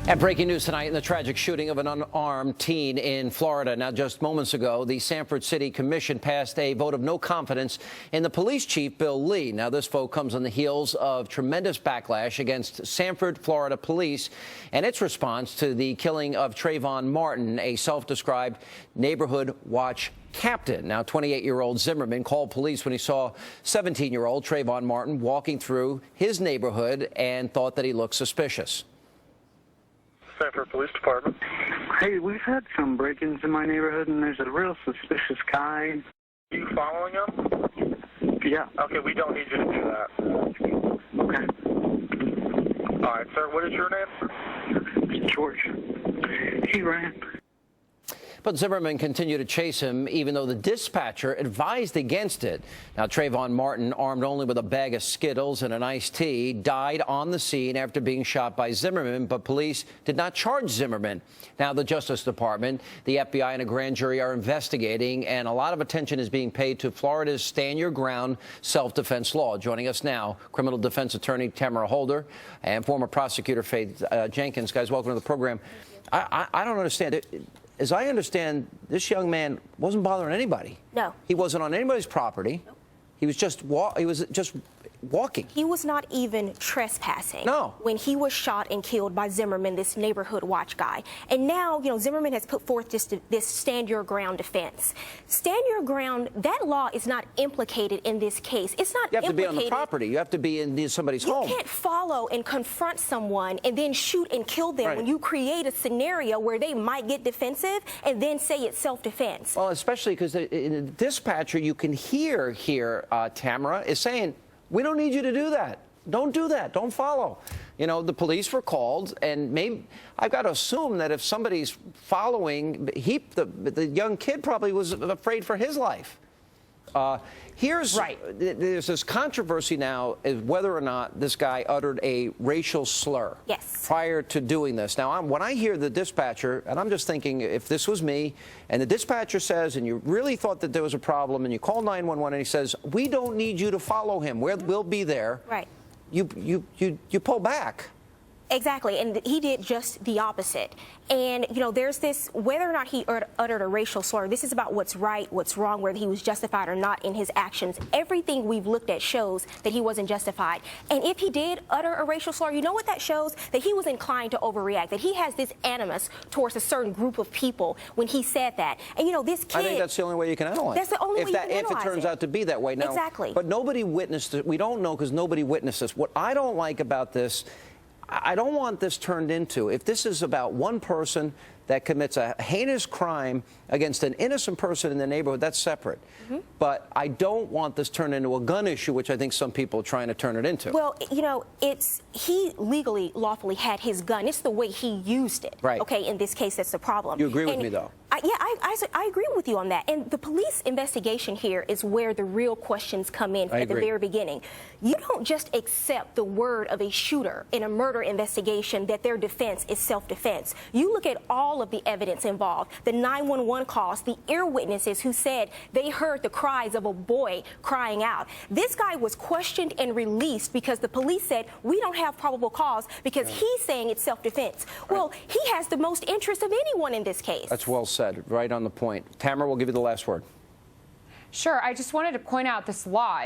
And breaking news tonight in the tragic shooting of an unarmed teen in Florida. Now, just moments ago, the Sanford City Commission passed a vote of no confidence in the police chief, Bill Lee. Now, this vote comes on the heels of tremendous backlash against Sanford, Florida police and its response to the killing of Trayvon Martin, a self-described neighborhood watch captain. Now, 28-year-old Zimmerman called police when he saw 17-year-old Trayvon Martin walking through his neighborhood and thought that he looked suspicious. Sanford Police Department. Hey, we've had some break-ins in my neighborhood, and there's a real suspicious guy. Are you following him? Yeah. Okay, we don't need you to do that. Okay. All right, sir, what is your name? George. He ran. But Zimmerman continued to chase him, even though the dispatcher advised against it. Now, Trayvon Martin, armed only with a bag of Skittles and an iced tea, died on the scene after being shot by Zimmerman, but police did not charge Zimmerman. Now, the Justice Department, the FBI, and a grand jury are investigating, and a lot of attention is being paid to Florida's Stand Your Ground self-defense law. Joining us now, criminal defense attorney Tamara Holder and former prosecutor Faith Jenkins. Guys, welcome to the program. I don't understand it. As I understand, this young man wasn't bothering anybody. No. He wasn't on anybody's property. Nope. He was just walking. He was not even trespassing. No. When he was shot and killed by Zimmerman, this neighborhood watch guy. And now, Zimmerman has put forth this stand your ground defense. Stand your ground, that law is not implicated in this case. It's not implicated. You have to be on the property. You have to be in somebody's home. You can't follow and confront someone and then shoot and kill them right. when you create a scenario where they might get defensive and then say it's self-defense. Well, especially because the dispatcher, you can hear here, Tamara, is saying, we don't need you to do that. Don't do that. Don't follow. The police were called, and maybe I've got to assume that if somebody's following, the young kid probably was afraid for his life. There's this controversy now is whether or not this guy uttered a racial slur prior to doing this. Now, when I hear the dispatcher, and I'm just thinking, if this was me, and the dispatcher says, and you really thought that there was a problem, and you call 911, and he says, we don't need you to follow him. We'll be there. Right. You pull back. Exactly, and he did just the opposite. And, there's this, whether or not he uttered a racial slur, this is about what's right, what's wrong, whether he was justified or not in his actions. Everything we've looked at shows that he wasn't justified. And if he did utter a racial slur, you know what that shows? That he was inclined to overreact, that he has this animus towards a certain group of people when he said that. And, this kid... I think that's the only way you can analyze it. That's the only way you can analyze it. If it turns out to be that way. Now, exactly. But nobody witnessed it. We don't know because nobody witnessed this. What I don't like about this, I don't want this turned into, if this is about one person that commits a heinous crime against an innocent person in the neighborhood, that's separate. Mm-hmm. But I don't want this turned into a gun issue, which I think some people are trying to turn it into. Well, he legally, lawfully had his gun. It's the way he used it. Right. Okay, in this case, that's the problem. You agree with me, though? I agree with you on that. And the police investigation here is where the real questions come in at the very beginning. You don't just accept the word of a shooter in a murder investigation that their defense is self-defense. You look at all of the evidence involved, the 911 calls, the ear witnesses who said they heard the cries of a boy crying out. This guy was questioned and released because the police said, we don't have probable cause because he's saying it's self-defense. Right. Well, he has the most interest of anyone in this case. That's well said, right on the point. Tamara, we'll give you the last word. Sure. I just wanted to point out this law.